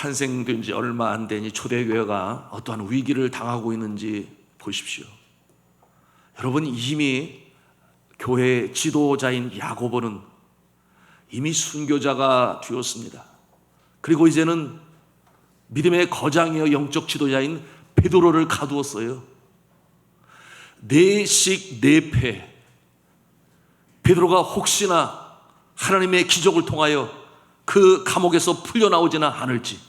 탄생된 지 얼마 안 되니 초대교회가 어떠한 위기를 당하고 있는지 보십시오. 여러분, 이미 교회 지도자인 야고보는 이미 순교자가 되었습니다. 그리고 이제는 믿음의 거장이여 영적 지도자인 베드로를 가두었어요. 내식 내패. 베드로가 혹시나 하나님의 기적을 통하여 그 감옥에서 풀려나오지는 않을지,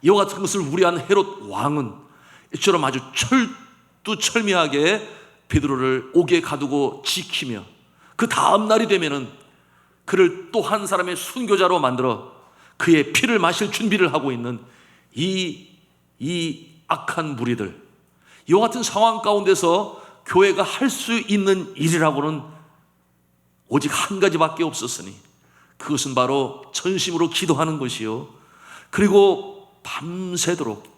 이와 같은 것을 우려한 헤롯 왕은 이처럼 아주 철두철미하게 베드로를 옥에 가두고 지키며 그 다음 날이 되면은 그를 또 한 사람의 순교자로 만들어 그의 피를 마실 준비를 하고 있는 이 악한 무리들, 이와 같은 상황 가운데서 교회가 할 수 있는 일이라고는 오직 한 가지밖에 없었으니 그것은 바로 전심으로 기도하는 것이요, 그리고 밤새도록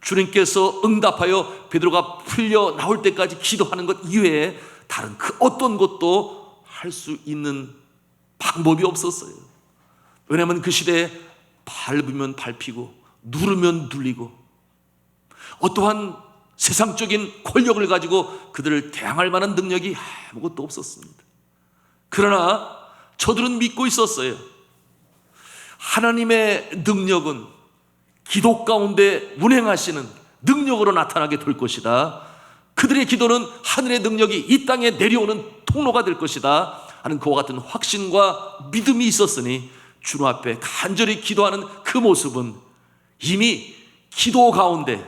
주님께서 응답하여 베드로가 풀려 나올 때까지 기도하는 것 이외에 다른 그 어떤 것도 할 수 있는 방법이 없었어요. 왜냐하면 그 시대에 밟으면 밟히고 누르면 눌리고 어떠한 세상적인 권력을 가지고 그들을 대항할 만한 능력이 아무것도 없었습니다. 그러나 저들은 믿고 있었어요. 하나님의 능력은 기도 가운데 운행하시는 능력으로 나타나게 될 것이다. 그들의 기도는 하늘의 능력이 이 땅에 내려오는 통로가 될 것이다 하는 그와 같은 확신과 믿음이 있었으니 주님 앞에 간절히 기도하는 그 모습은 이미 기도 가운데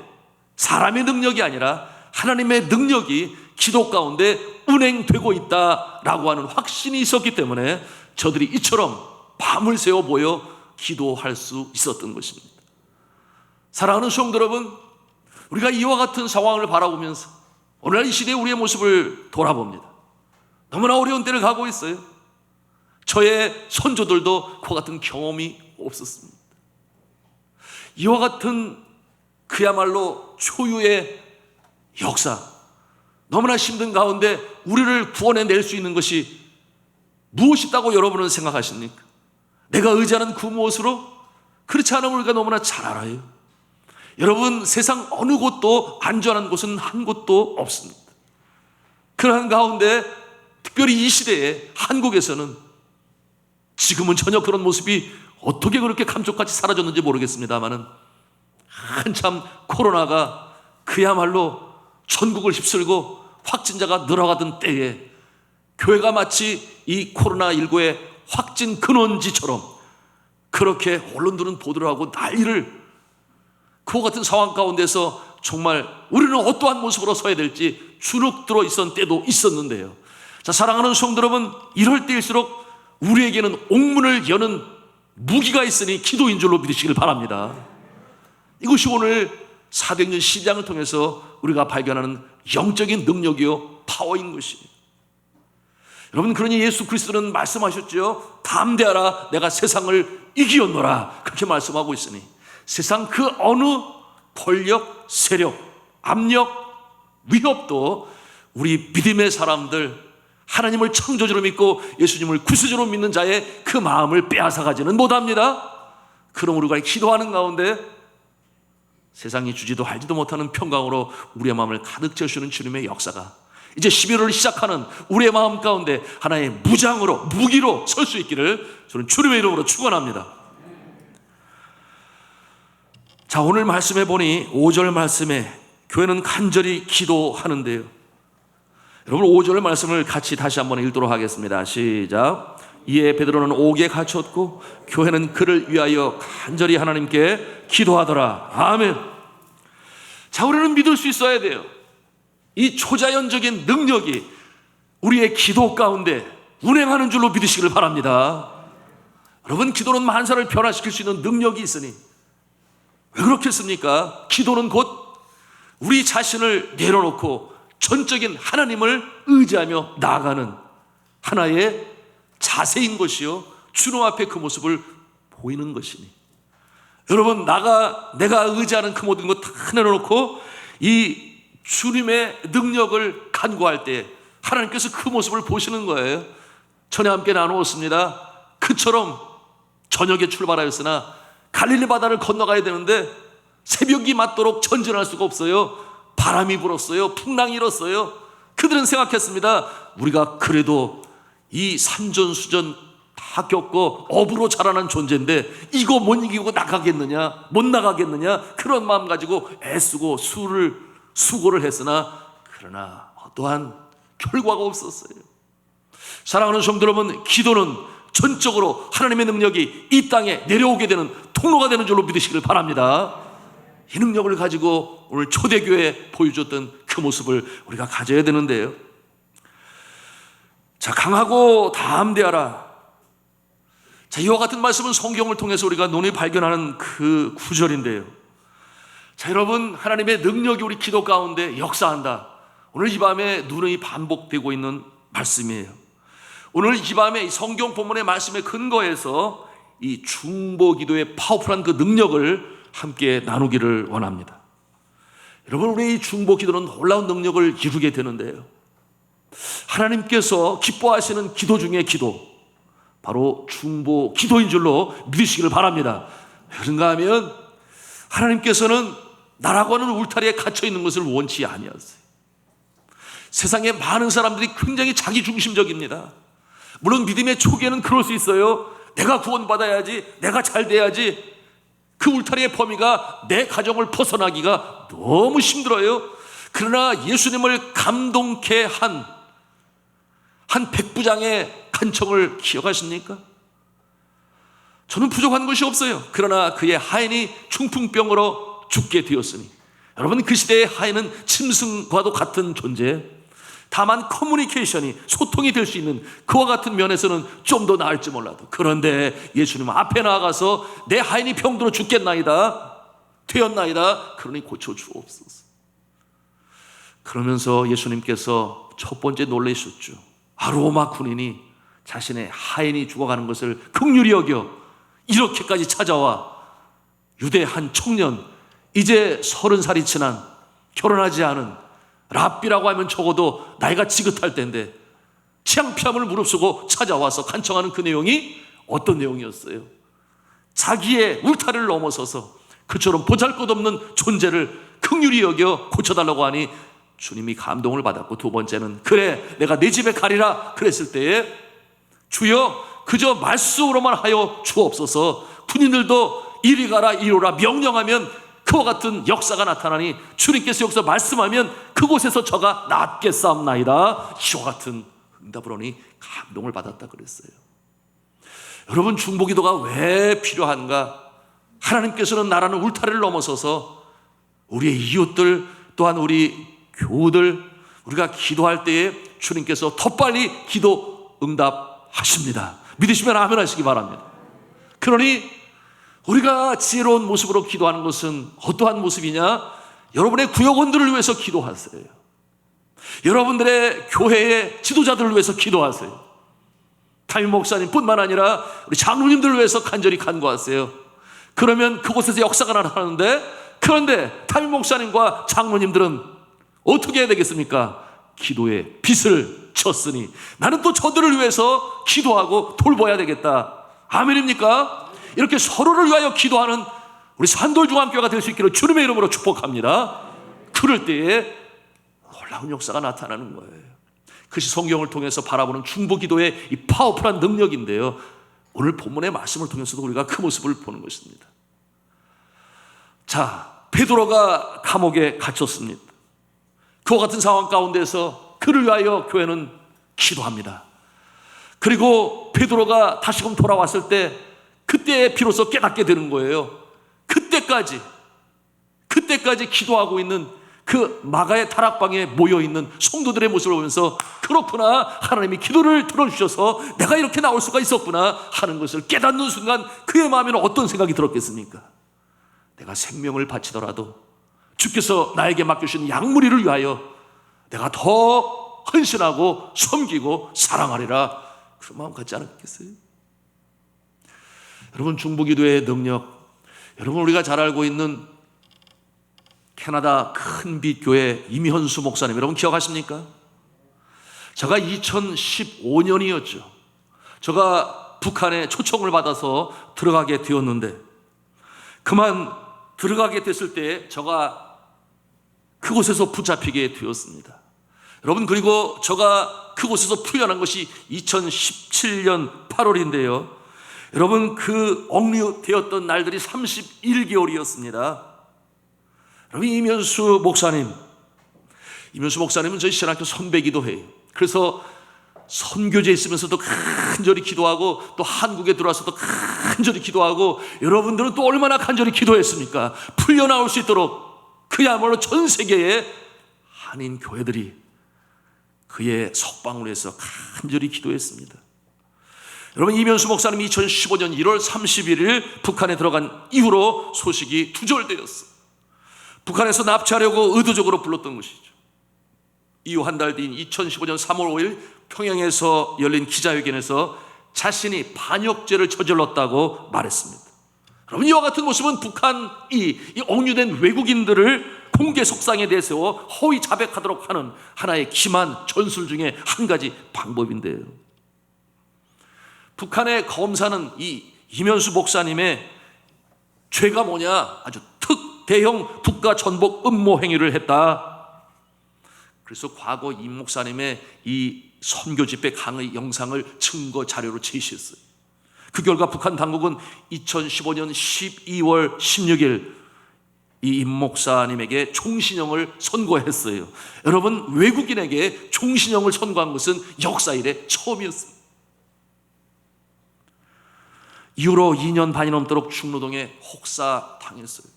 사람의 능력이 아니라 하나님의 능력이 기도 가운데 운행되고 있다라고 하는 확신이 있었기 때문에 저들이 이처럼 밤을 새워 모여 기도할 수 있었던 것입니다. 사랑하는 성도 여러분, 우리가 이와 같은 상황을 바라보면서 오늘날 이 시대의 우리의 모습을 돌아봅니다. 너무나 어려운 때를 가고 있어요. 저의 선조들도 그와 같은 경험이 없었습니다. 이와 같은 그야말로 초유의 역사, 너무나 힘든 가운데 우리를 구원해낼 수 있는 것이 무엇이다고 여러분은 생각하십니까? 내가 의지하는 그 무엇으로? 그렇지 않으면 우리가 너무나 잘 알아요. 여러분, 세상 어느 곳도 안전한 곳은 한 곳도 없습니다. 그러한 가운데 특별히 이 시대에 한국에서는 지금은 전혀 그런 모습이 어떻게 그렇게 감쪽같이 사라졌는지 모르겠습니다만은 한참 코로나가 그야말로 전국을 휩쓸고 확진자가 늘어가던 때에 교회가 마치 이 코로나19의 확진 근원지처럼 그렇게 언론들은 보도를 하고 난리를, 그와 같은 상황 가운데서 정말 우리는 어떠한 모습으로 서야 될지 주눅 들어 있었던 때도 있었는데요. 자, 사랑하는 성도 여러분, 이럴 때일수록 우리에게는 옥문을 여는 무기가 있으니 기도인 줄로 믿으시길 바랍니다. 이것이 오늘 사도행전 12장을 통해서 우리가 발견하는 영적인 능력이요 파워인 것이에요. 여러분, 그러니 예수 그리스도는 말씀하셨죠. 담대하라, 내가 세상을 이기었노라, 그렇게 말씀하고 있으니 세상 그 어느 권력, 세력, 압력, 위협도 우리 믿음의 사람들, 하나님을 창조주로 믿고 예수님을 구세주로 믿는 자의 그 마음을 빼앗아가지는 못합니다. 그럼 우리가 기도하는 가운데 세상이 주지도 알지도 못하는 평강으로 우리의 마음을 가득 채우시는 주님의 역사가 이제 11월을 시작하는 우리의 마음 가운데 하나의 무장으로, 무기로 설 수 있기를 저는 주님의 이름으로 축원합니다. 자, 오늘 말씀해 보니 5절 말씀에 교회는 간절히 기도하는데요. 여러분, 5절 말씀을 같이 다시 한번 읽도록 하겠습니다. 시작. 이에 베드로는 옥에 갇혔고 교회는 그를 위하여 간절히 하나님께 기도하더라. 아멘. 자, 우리는 믿을 수 있어야 돼요. 이 초자연적인 능력이 우리의 기도 가운데 운행하는 줄로 믿으시길 바랍니다. 여러분, 기도는 만사를 변화시킬 수 있는 능력이 있으니 왜 그렇겠습니까? 기도는 곧 우리 자신을 내려놓고 전적인 하나님을 의지하며 나아가는 하나의 자세인 것이요, 주님 앞에 그 모습을 보이는 것이니 여러분, 내가 의지하는 그 모든 것 다 내려놓고 이 주님의 능력을 간구할 때 하나님께서 그 모습을 보시는 거예요. 전에 함께 나누었습니다. 그처럼 저녁에 출발하였으나 갈릴리 바다를 건너가야 되는데 새벽이 맞도록 전진할 수가 없어요. 바람이 불었어요. 풍랑이 일었어요. 그들은 생각했습니다. 우리가 그래도 이 산전수전 다 겪고 업으로 자라난 존재인데 이거 못 이기고 나가겠느냐, 못 나가겠느냐, 그런 마음 가지고 애쓰고 수고를 했으나 그러나 어떠한 결과가 없었어요. 사랑하는 성도 여러분, 기도는 전적으로 하나님의 능력이 이 땅에 내려오게 되는 통로가 되는 줄로 믿으시길 바랍니다. 이 능력을 가지고 오늘 초대교회에 보여줬던 그 모습을 우리가 가져야 되는데요. 자, 강하고 담대하라. 자, 이와 같은 말씀은 성경을 통해서 우리가 논의 발견하는 그 구절인데요. 자, 여러분, 하나님의 능력이 우리 기도 가운데 역사한다. 오늘 이 밤에 눈이 반복되고 있는 말씀이에요. 오늘 이 밤에 성경 본문의 말씀에 근거해서 이 중보 기도의 파워풀한 그 능력을 함께 나누기를 원합니다. 여러분, 우리 이 중보 기도는 놀라운 능력을 이루게 되는데요. 하나님께서 기뻐하시는 기도 중에 기도, 바로 중보 기도인 줄로 믿으시기를 바랍니다. 그런가 하면 하나님께서는 나라고 하는 울타리에 갇혀 있는 것을 원치 아니하세요. 세상에 많은 사람들이 굉장히 자기중심적입니다. 물론 믿음의 초기에는 그럴 수 있어요. 내가 구원받아야지, 내가 잘 돼야지. 그 울타리의 범위가 내 가정을 벗어나기가 너무 힘들어요. 그러나 예수님을 감동케 한 백부장의 간청을 기억하십니까? 저는 부족한 것이 없어요. 그러나 그의 하인이 중풍병으로 죽게 되었으니, 여러분, 그 시대의 하인은 짐승과도 같은 존재, 다만 커뮤니케이션이, 소통이 될 수 있는 그와 같은 면에서는 좀 더 나을지 몰라도, 그런데 예수님 앞에 나아가서 내 하인이 병들어 죽겠나이다, 되었나이다, 그러니 고쳐주옵소서. 그러면서 예수님께서 첫 번째 놀라셨죠. 로마 군인이 자신의 하인이 죽어가는 것을 긍휼히 여겨 이렇게까지 찾아와 유대 한 청년, 이제 30살이 지난 결혼하지 않은 랍비라고 하면 적어도 나이가 지긋할 때인데 창피함을 무릅쓰고 찾아와서 간청하는 그 내용이 어떤 내용이었어요? 자기의 울타리를 넘어서서 그처럼 보잘것없는 존재를 긍휼히 여겨 고쳐달라고 하니 주님이 감동을 받았고, 두 번째는 그래 내가 네 집에 가리라 그랬을 때에 주여 그저 말씀으로만 하여 주옵소서, 군인들도 이리 가라 이리 오라 명령하면 그와 같은 역사가 나타나니 주님께서 여기서 말씀하면 그곳에서 저가 낫겠사옵나이다, 이와 같은 응답을 하니 감동을 받았다 그랬어요. 여러분, 중보기도가 왜 필요한가? 하나님께서는 나라는 울타리를 넘어서서 우리의 이웃들, 또한 우리 교우들, 우리가 기도할 때에 주님께서 더 빨리 기도 응답하십니다. 믿으시면 아멘 하시기 바랍니다. 그러니 우리가 지혜로운 모습으로 기도하는 것은 어떠한 모습이냐? 여러분의 구역원들을 위해서 기도하세요. 여러분들의 교회의 지도자들을 위해서 기도하세요. 담임 목사님뿐만 아니라 우리 장로님들을 위해서 간절히 간구하세요. 그러면 그곳에서 역사가 나타나는데, 그런데 담임 목사님과 장로님들은 어떻게 해야 되겠습니까? 기도에 빚을 졌으니 나는 또 저들을 위해서 기도하고 돌봐야 되겠다. 아멘입니까? 이렇게 서로를 위하여 기도하는 우리 산돌중앙교회가 될 수 있기를 주님의 이름으로 축복합니다. 그럴 때에 놀라운 역사가 나타나는 거예요. 그것이 성경을 통해서 바라보는 중보기도의 이 파워풀한 능력인데요, 오늘 본문의 말씀을 통해서도 우리가 그 모습을 보는 것입니다. 자, 베드로가 감옥에 갇혔습니다. 그와 같은 상황 가운데서 그를 위하여 교회는 기도합니다. 그리고 베드로가 다시금 돌아왔을 때 그때 비로소 깨닫게 되는 거예요. 그때까지 기도하고 있는 그 마가의 다락방에 모여있는 성도들의 모습을 보면서, 그렇구나, 하나님이 기도를 들어주셔서 내가 이렇게 나올 수가 있었구나 하는 것을 깨닫는 순간 그의 마음에는 어떤 생각이 들었겠습니까? 내가 생명을 바치더라도 주께서 나에게 맡겨주신 양무리를 위하여 내가 더 헌신하고 섬기고 사랑하리라, 그런 마음 갖지 않았겠어요? 여러분, 중보기도의 능력, 여러분 우리가 잘 알고 있는 캐나다 큰빛 교회 임현수 목사님, 여러분 기억하십니까? 제가 2015년이었죠. 제가 북한에 초청을 받아서 들어가게 되었는데 그만 들어가게 됐을 때 저가 그곳에서 붙잡히게 되었습니다. 여러분, 그리고 저가 그곳에서 풀려난 것이 2017년 8월인데요. 여러분, 그 억류되었던 날들이 31개월이었습니다. 여러분, 이면수 목사님은 저희 신학교 선배기도 해요. 그래서 선교지에 있으면서도 간절히 기도하고, 또 한국에 들어와서도 간절히 기도하고, 여러분들은 또 얼마나 간절히 기도했습니까? 풀려나올 수 있도록 그야말로 전 세계의 한인 교회들이 그의 석방을 위해서 간절히 기도했습니다. 여러분, 이면수 목사님이 2015년 1월 31일 북한에 들어간 이후로 소식이 두절되었어요. 북한에서 납치하려고 의도적으로 불렀던 것이죠. 이후 한 달 뒤인 2015년 3월 5일 평양에서 열린 기자회견에서 자신이 반역죄를 저질렀다고 말했습니다. 여러분, 이와 같은 모습은 북한이 이 억류된 외국인들을 공개 석상에 내세워 허위 자백하도록 하는 하나의 기만 전술 중에 한 가지 방법인데요. 북한의 검사는 이 이면수 목사님의 죄가 뭐냐, 아주 특대형 국가 전복 음모 행위를 했다. 그래서 과거 임 목사님의 이 선교 집회 강의 영상을 증거 자료로 제시했어요. 그 결과 북한 당국은 2015년 12월 16일 이 임 목사님에게 총신형을 선고했어요. 여러분, 외국인에게 총신형을 선고한 것은 역사 이래 처음이었습니다. 이후로 2년 반이 넘도록 중노동에 혹사당했어요.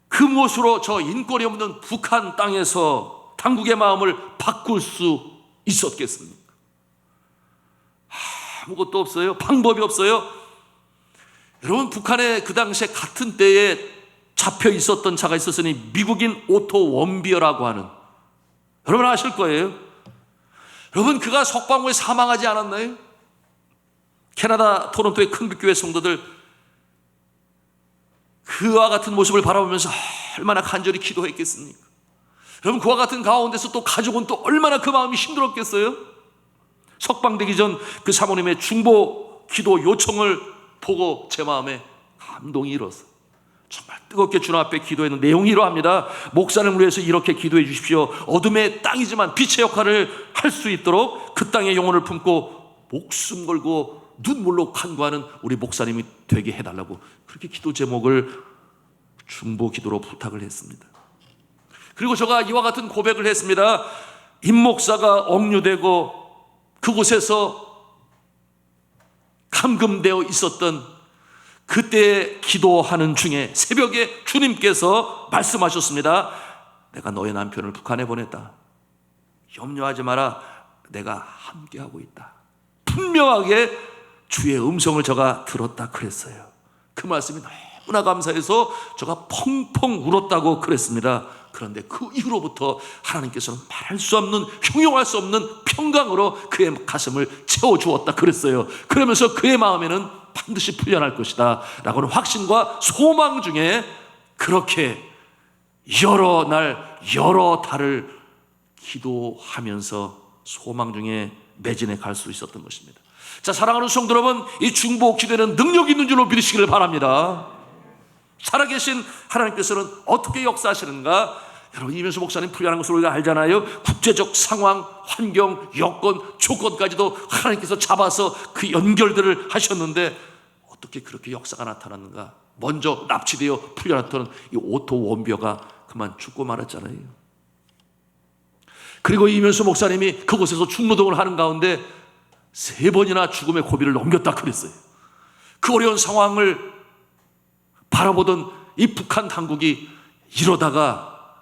그 무엇으로 저 인권이 없는 북한 땅에서 당국의 마음을 바꿀 수 있었겠습니까? 아무것도 없어요. 방법이 없어요. 여러분, 북한에 그 당시에 같은 때에 잡혀 있었던 자가 있었으니 미국인 오토 원비어라고 하는, 여러분 아실 거예요. 여러분, 그가 석방 후에 사망하지 않았나요? 캐나다 토론토의 큰빛교회 성도들 그와 같은 모습을 바라보면서 얼마나 간절히 기도했겠습니까? 여러분, 그와 같은 가운데서 또 가족은 또 얼마나 그 마음이 힘들었겠어요? 석방되기 전 그 사모님의 중보 기도 요청을 보고 제 마음에 감동이 일어서 정말 뜨겁게 주님 앞에 기도했는 내용이 이러합니다. 목사님을 위해서 이렇게 기도해 주십시오. 어둠의 땅이지만 빛의 역할을 할 수 있도록 그 땅의 영혼을 품고 목숨 걸고 눈물로 간구하는 우리 목사님이 되게 해달라고, 그렇게 기도 제목을 중보 기도로 부탁을 했습니다. 그리고 제가 이와 같은 고백을 했습니다. 임 목사가 억류되고 그곳에서 감금되어 있었던 그때 기도하는 중에 새벽에 주님께서 말씀하셨습니다. 내가 너의 남편을 북한에 보냈다. 염려하지 마라. 내가 함께하고 있다. 분명하게 주의 음성을 제가 들었다 그랬어요. 그 말씀이 너무나 감사해서 제가 펑펑 울었다고 그랬습니다. 그런데 그 이후로부터 하나님께서는 말할 수 없는, 형용할 수 없는 평강으로 그의 가슴을 채워주었다 그랬어요. 그러면서 그의 마음에는 반드시 풀려날 것이다 라고는 확신과 소망 중에 그렇게 여러 날 여러 달을 기도하면서 소망 중에 매진해 갈 수 있었던 것입니다. 자, 사랑하는 성도 여러분, 이 중보 기도에는 능력이 있는 줄로 믿으시기를 바랍니다. 살아계신 하나님께서는 어떻게 역사하시는가? 여러분, 이면수 목사님 풀려난 것을 우리가 알잖아요. 국제적 상황, 환경, 여건, 조건까지도 하나님께서 잡아서 그 연결들을 하셨는데 어떻게 그렇게 역사가 나타났는가? 먼저 납치되어 풀려났던 이 오토 원비어가 그만 죽고 말았잖아요. 그리고 이면수 목사님이 그곳에서 중노동을 하는 가운데 3번이나 죽음의 고비를 넘겼다 그랬어요. 그 어려운 상황을 바라보던 이 북한 당국이 이러다가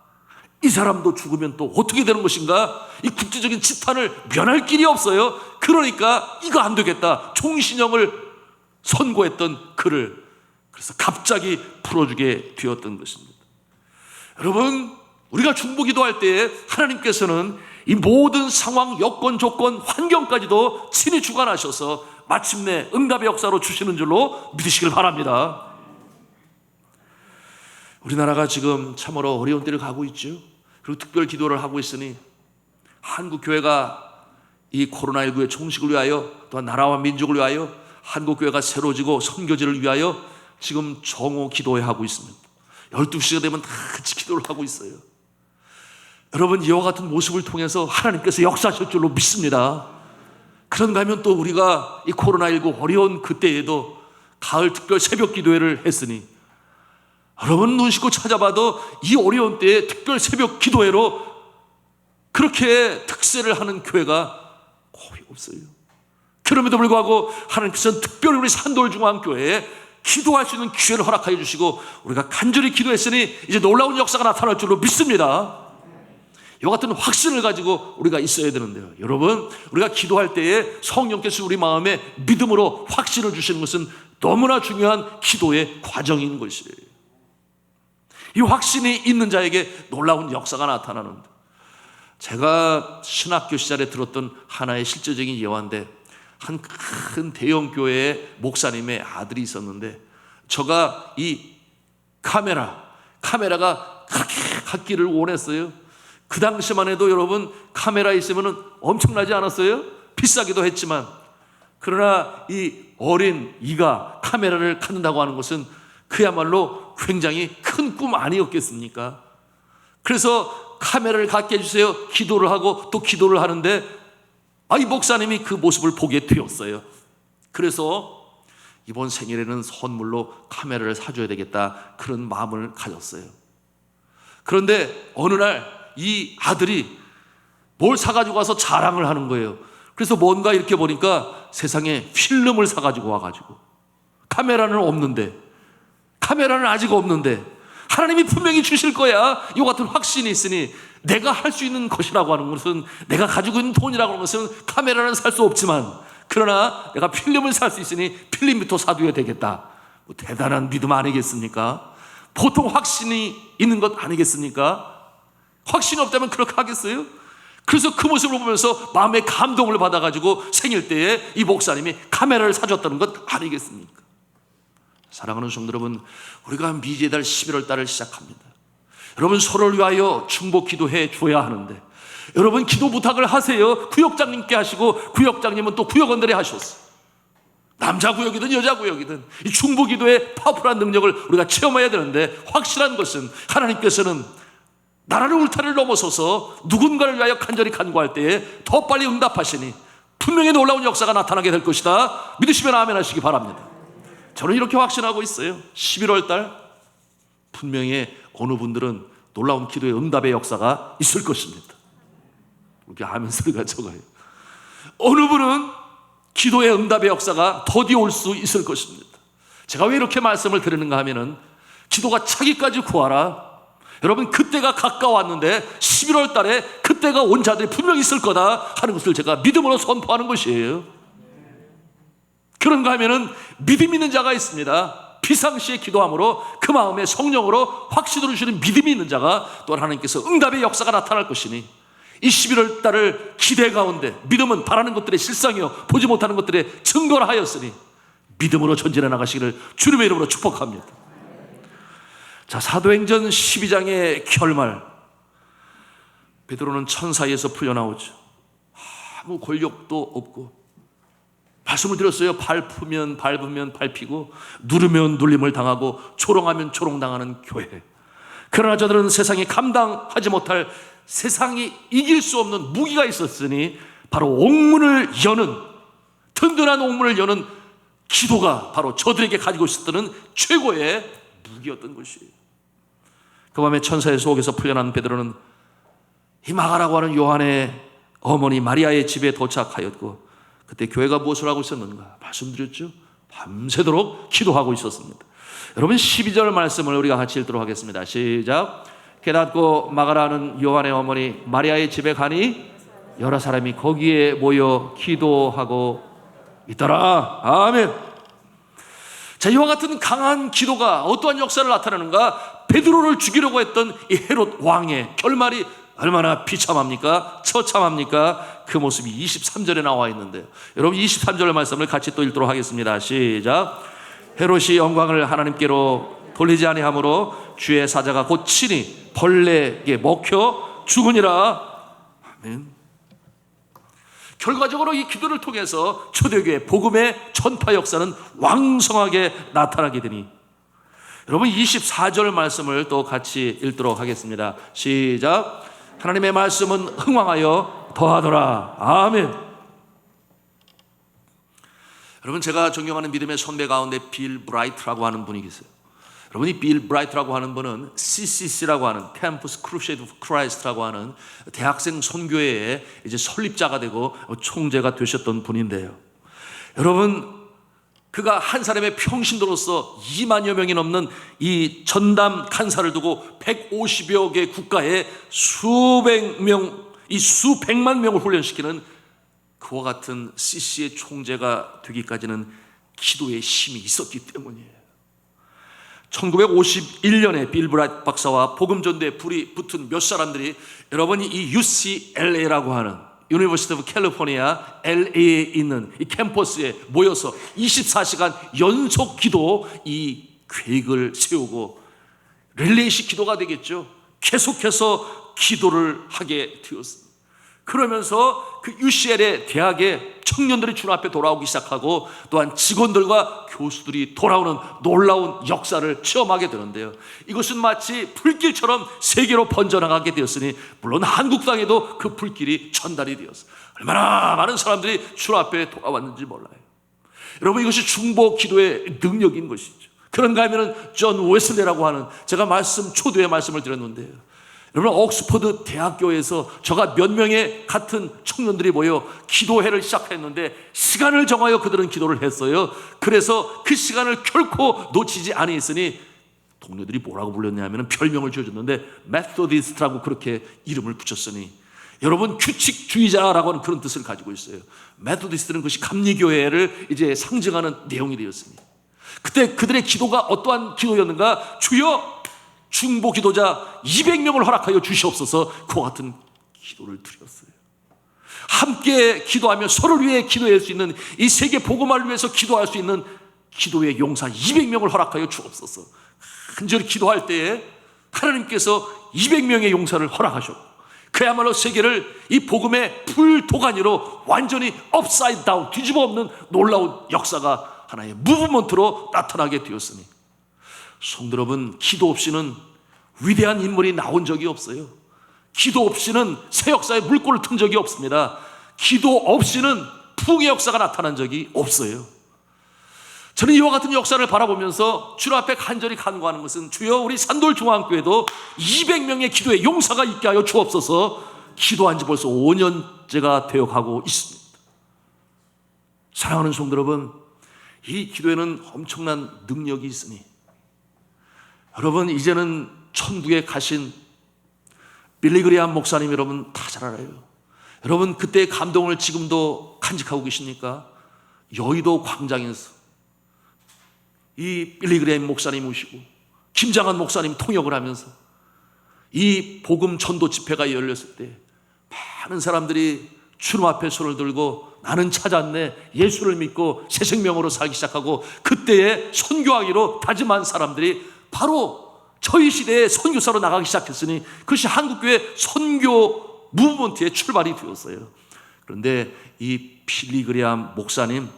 이 사람도 죽으면 또 어떻게 되는 것인가? 이 국제적인 지탄을 면할 길이 없어요. 그러니까 이거 안 되겠다. 총신형을 선고했던 그를 그래서 갑자기 풀어주게 되었던 것입니다. 여러분, 우리가 중보 기도할 때에 하나님께서는 이 모든 상황, 여건, 조건, 환경까지도 친히 주관하셔서 마침내 응답의 역사로 주시는 줄로 믿으시길 바랍니다. 우리나라가 지금 참으로 어려운 때를 가고 있죠. 그리고 특별 기도를 하고 있으니 한국교회가 이 코로나19의 종식을 위하여, 또한 나라와 민족을 위하여, 한국교회가 새로워지고 선교지를 위하여 지금 정오 기도회 하고 있습니다. 12시가 되면 다 같이 기도를 하고 있어요. 여러분, 이와 같은 모습을 통해서 하나님께서 역사하실 줄로 믿습니다. 그런가 하면 또 우리가 이 코로나19 어려운 그때에도 가을 특별 새벽 기도회를 했으니, 여러분 눈 씻고 찾아봐도 이 어려운 때에 특별 새벽 기도회로 그렇게 특세를 하는 교회가 거의 없어요. 그럼에도 불구하고 하나님께서는 특별히 우리 산돌중앙교회에 기도할 수 있는 기회를 허락하여 주시고 우리가 간절히 기도했으니 이제 놀라운 역사가 나타날 줄로 믿습니다. 이와 같은 확신을 가지고 우리가 있어야 되는데요. 여러분, 우리가 기도할 때에 성령께서 우리 마음에 믿음으로 확신을 주시는 것은 너무나 중요한 기도의 과정인 것이에요. 이 확신이 있는 자에게 놀라운 역사가 나타나는데, 제가 신학교 시절에 들었던 하나의 실제적인 예화인데, 한 큰 대형 교회의 목사님의 아들이 있었는데, 저가 이 카메라가 그렇게 갖기를 원했어요. 그 당시만 해도 여러분, 카메라 있으면 엄청나지 않았어요? 비싸기도 했지만. 그러나 이 어린 이가 카메라를 갖는다고 하는 것은 그야말로 굉장히 큰 꿈 아니었겠습니까? 그래서 카메라를 갖게 해주세요, 기도를 하고 또 기도를 하는데, 이 목사님이 그 모습을 보게 되었어요. 그래서 이번 생일에는 선물로 카메라를 사줘야 되겠다, 그런 마음을 가졌어요. 그런데 어느 날 이 아들이 뭘 사가지고 와서 자랑을 하는 거예요. 그래서 뭔가 이렇게 보니까 세상에 필름을 사가지고 와가지고, 카메라는 아직 없는데 하나님이 분명히 주실 거야, 이 같은 확신이 있으니, 내가 할 수 있는 것이라고 하는 것은, 내가 가지고 있는 돈이라고 하는 것은 카메라는 살 수 없지만, 그러나 내가 필름을 살 수 있으니 필름부터 사둬야 되겠다. 대단한 믿음 아니겠습니까? 보통 확신이 있는 것 아니겠습니까? 확신이 없다면 그렇게 하겠어요? 그래서 그 모습을 보면서 마음의 감동을 받아가지고 생일 때에 이 목사님이 카메라를 사줬다는 것 아니겠습니까? 사랑하는 성도 여러분, 우리가 미제달 11월 달을 시작합니다. 여러분, 서로를 위하여 중보 기도해 줘야 하는데, 여러분 기도 부탁을 하세요. 구역장님께 하시고, 구역장님은 또 구역원들에 하셨어. 남자 구역이든 여자 구역이든 이 중보 기도의 파워풀한 능력을 우리가 체험해야 되는데, 확실한 것은 하나님께서는 나라를 울타리를 넘어서서 누군가를 위하여 간절히 간구할 때에 더 빨리 응답하시니 분명히 놀라운 역사가 나타나게 될 것이다. 믿으시면 아멘 하시기 바랍니다. 저는 이렇게 확신하고 있어요. 11월 달 분명히 어느 분들은 놀라운 기도의 응답의 역사가 있을 것입니다. 이렇게 아멘 소리가 적어요. 어느 분은 기도의 응답의 역사가 더디 올 수 있을 것입니다. 제가 왜 이렇게 말씀을 드리는가 하면은, 기도가 차기까지 구하라. 여러분, 그때가 가까웠는데 11월 달에 그때가 온 자들이 분명히 있을 거다 하는 것을 제가 믿음으로 선포하는 것이에요. 그런가 하면은 믿음 있는 자가 있습니다. 비상시에 기도함으로 그 마음에 성령으로 확신을 주시는 믿음이 있는 자가 또 하나님께서 응답의 역사가 나타날 것이니, 이 11월 달을 기대 가운데, 믿음은 바라는 것들의 실상이요 보지 못하는 것들의 증거를 하였으니 믿음으로 전진해 나가시기를 주님의 이름으로 축복합니다. 자, 사도행전 12장의 결말, 베드로는 천사에서 풀려나오죠. 아무 권력도 없고, 말씀을 드렸어요. 밟으면 밟히고, 누르면 눌림을 당하고, 조롱하면 조롱당하는 교회. 그러나 저들은 세상이 감당하지 못할, 세상이 이길 수 없는 무기가 있었으니, 바로 옥문을 여는, 든든한 옥문을 여는 기도가 바로 저들에게 가지고 있었던 최고의 무기였던 것이에요. 그 밤에 천사의 속에서 풀려난 베드로는 이 마가라고 하는 요한의 어머니 마리아의 집에 도착하였고, 그때 교회가 무엇을 하고 있었는가 말씀드렸죠. 밤새도록 기도하고 있었습니다. 여러분, 12절 말씀을 우리가 같이 읽도록 하겠습니다. 시작. 깨닫고 마가라는 요한의 어머니 마리아의 집에 가니 여러 사람이 거기에 모여 기도하고 있더라. 아멘. 자, 이와 같은 강한 기도가 어떠한 역사를 나타내는가? 베드로를 죽이려고 했던 이 헤롯 왕의 결말이 얼마나 비참합니까? 처참합니까? 그 모습이 23절에 나와 있는데, 여러분 23절 말씀을 같이 또 읽도록 하겠습니다. 시작. 헤롯이 영광을 하나님께로 돌리지 아니하므로 주의 사자가 곧 친히 벌레에게 먹혀 죽으니라. 아멘. 결과적으로 이 기도를 통해서 초대교회 복음의 전파 역사는 왕성하게 나타나게 되니, 여러분 24절 말씀을 또 같이 읽도록 하겠습니다. 시작. 하나님의 말씀은 흥왕하여 더하더라. 아멘. 여러분, 제가 존경하는 믿음의 선배 가운데 빌 브라이트라고 하는 분이 계세요. 여러분, 이 빌 브라이트라고 하는 분은 CCC라고 하는 캠퍼스 크루세이드 오브 크라이스트라고 하는 대학생 선교회의 이제 설립자가 되고 총재가 되셨던 분인데요. 여러분, 그가 한 사람의 평신도로서 2만여 명이 넘는 이 전담 간사를 두고 150여 개 국가에 수백만 명을 훈련시키는 그와 같은 CC의 총재가 되기까지는 기도의 힘이 있었기 때문이에요. 1951년에 빌 브라이트 박사와 복음전도에 불이 붙은 몇 사람들이 여러분이 이 UCLA라고 하는 유니버시티 오브 캘리포니아 LA에 있는 이 캠퍼스에 모여서 24시간 연속 기도 이 계획을 세우고 릴레이식 기도가 되겠죠. 계속해서 기도를 하게 되었습니다. 그러면서 그 UCLA 대학의 청년들이 주님 앞에 돌아오기 시작하고 또한 직원들과 교수들이 돌아오는 놀라운 역사를 체험하게 되는데요. 이것은 마치 불길처럼 세계로 번져나가게 되었으니 물론 한국 땅에도 그 불길이 전달이 되었어요. 얼마나 많은 사람들이 주님 앞에 돌아왔는지 몰라요. 여러분, 이것이 중보 기도의 능력인 것이죠. 그런가 하면은 존 웨슬레라고 하는, 제가 초두에 말씀을 드렸는데요. 여러분, 옥스퍼드 대학교에서 저가 몇 명의 같은 청년들이 모여 기도회를 시작했는데 시간을 정하여 그들은 기도를 했어요. 그래서 그 시간을 결코 놓치지 아니했으니 동료들이 뭐라고 불렀냐면 별명을 지어줬는데 메소디스트라고 그렇게 이름을 붙였으니, 여러분, 규칙주의자라고 하는 그런 뜻을 가지고 있어요. 메소디스트는 그것이 감리교회를 이제 상징하는 내용이 되었습니다. 그때 그들의 기도가 어떠한 기도였는가? 주여, 중보 기도자 200명을 허락하여 주시옵소서. 그와 같은 기도를 드렸어요. 함께 기도하며 서로를 위해 기도할 수 있는, 이 세계 복음화를 위해서 기도할 수 있는 기도의 용사 200명을 허락하여 주옵소서. 간절히 기도할 때에 하나님께서 200명의 용사를 허락하셨고, 그야말로 세계를 이 복음의 불도가니로 완전히 업사이드 다운, 뒤집어 엎는 놀라운 역사가 하나의 무브먼트로 나타나게 되었으니, 성도 여러분, 기도 없이는 위대한 인물이 나온 적이 없어요. 기도 없이는 새 역사에 물꼬를 튼 적이 없습니다. 기도 없이는 부흥의 역사가 나타난 적이 없어요. 저는 이와 같은 역사를 바라보면서 주님 앞에 간절히 간구하는 것은, 주여, 우리 산돌중앙교회도 200명의 기도의 용사가 있게 하여 주옵소서. 기도한 지 벌써 5년째가 되어가고 있습니다. 사랑하는 성도 여러분, 이 기도에는 엄청난 능력이 있으니, 여러분, 이제는 천국에 가신 빌리 그레이엄 목사님 여러분 다 잘 알아요. 여러분, 그때의 감동을 지금도 간직하고 계십니까? 여의도 광장에서 이 빌리 그레이엄 목사님 오시고 김장한 목사님 통역을 하면서 이 복음 전도 집회가 열렸을 때 많은 사람들이 주님 앞에 손을 들고 나는 찾았네, 예수를 믿고 새 생명으로 살기 시작하고, 그때에 선교하기로 다짐한 사람들이 바로 저희 시대에 선교사로 나가기 시작했으니 그것이 한국교회 선교 무브먼트의 출발이 되었어요. 그런데 이 빌리 그레이엄 목사님,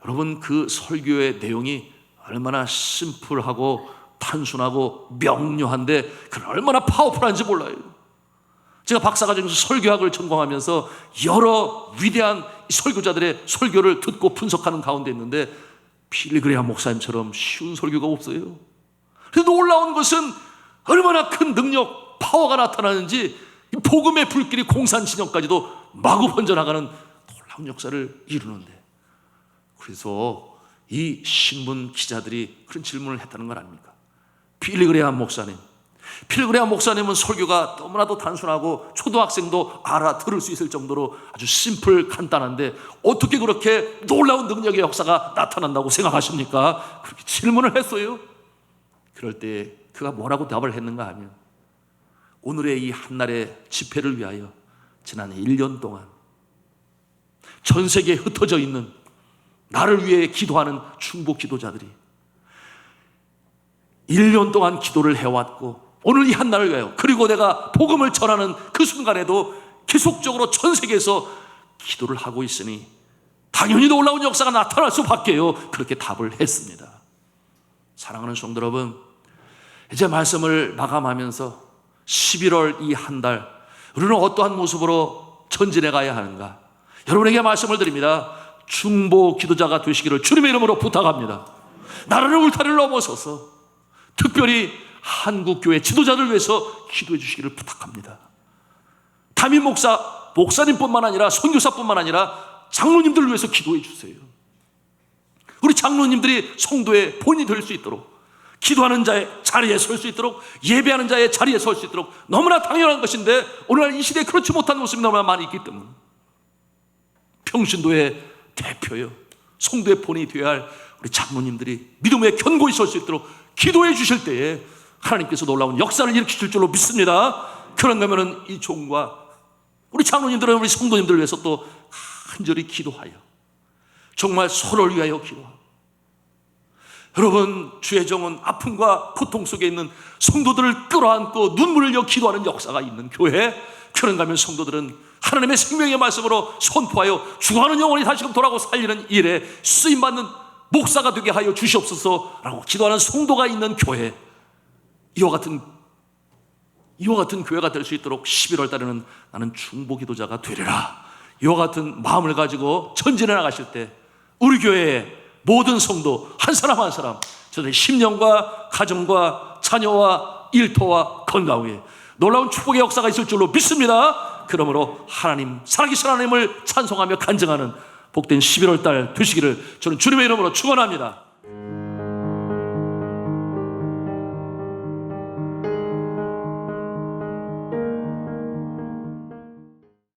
여러분, 그 설교의 내용이 얼마나 심플하고 단순하고 명료한데 그 얼마나 파워풀한지 몰라요. 제가 박사과정에서 설교학을 전공하면서 여러 위대한 설교자들의 설교를 듣고 분석하는 가운데 있는데 빌리 그레이엄 목사님처럼 쉬운 설교가 없어요. 그래서 놀라운 것은 얼마나 큰 능력, 파워가 나타나는지 복음의 불길이 공산 진영까지도 마구 번져나가는 놀라운 역사를 이루는데, 그래서 이 신문 기자들이 그런 질문을 했다는 건 아닙니까? 빌리 그레이엄 목사님은 설교가 너무나도 단순하고 초등학생도 알아들을 수 있을 정도로 아주 심플 간단한데 어떻게 그렇게 놀라운 능력의 역사가 나타난다고 생각하십니까? 그렇게 질문을 했어요. 그럴 때 그가 뭐라고 답을 했는가 하면, 오늘의 이 한날의 집회를 위하여 지난 1년 동안 전 세계에 흩어져 있는 나를 위해 기도하는 중보 기도자들이 1년 동안 기도를 해왔고, 오늘 이 한날을 위하여, 그리고 내가 복음을 전하는 그 순간에도 계속적으로 전 세계에서 기도를 하고 있으니 당연히 놀라운 역사가 나타날 수밖에요. 그렇게 답을 했습니다. 사랑하는 성도 여러분, 이제 말씀을 마감하면서 11월 이 한 달 우리는 어떠한 모습으로 전진해 가야 하는가? 여러분에게 말씀을 드립니다. 중보 기도자가 되시기를 주님의 이름으로 부탁합니다. 나라를 울타리를 넘어서서 특별히 한국교회 지도자들 위해서 기도해 주시기를 부탁합니다. 담임 목사님뿐만 아니라 선교사뿐만 아니라 장로님들을 위해서 기도해 주세요. 우리 장로님들이 성도의 본이 될 수 있도록, 기도하는 자의 자리에 설 수 있도록, 예배하는 자의 자리에 설 수 있도록 너무나 당연한 것인데 오늘날 이 시대에 그렇지 못한 모습이 너무나 많이 있기 때문에 평신도의 대표요, 성도의 본이 되어야 할 우리 장로님들이 믿음에 견고히 설 수 있도록 기도해 주실 때에 하나님께서 놀라운 역사를 일으키실 줄로 믿습니다. 그런가 하면 이 종과 우리 장로님들은 우리 성도님들을 위해서 또 간절히 기도하여 정말 서로를 위하여 기도하고, 여러분 주의 종은 아픔과 고통 속에 있는 성도들을 끌어안고 눈물을 흘려 기도하는 역사가 있는 교회, 그런가 하면 성도들은 하나님의 생명의 말씀으로 선포하여 죽어가는 영혼이 다시금 돌아오고 살리는 일에 쓰임받는 목사가 되게 하여 주시옵소서라고 기도하는 성도가 있는 교회, 이와 같은 교회가 될 수 있도록 11월 달에는 나는 중보 기도자가 되리라, 이와 같은 마음을 가지고 전진해 나가실 때 우리 교회의 모든 성도 한 사람 한 사람 저들의 심령과 가정과 자녀와 일터와 건강 위에 놀라운 축복의 역사가 있을 줄로 믿습니다. 그러므로 하나님, 살아계신 하나님을 찬송하며 간증하는 복된 11월 달 되시기를 저는 주님의 이름으로 축원합니다.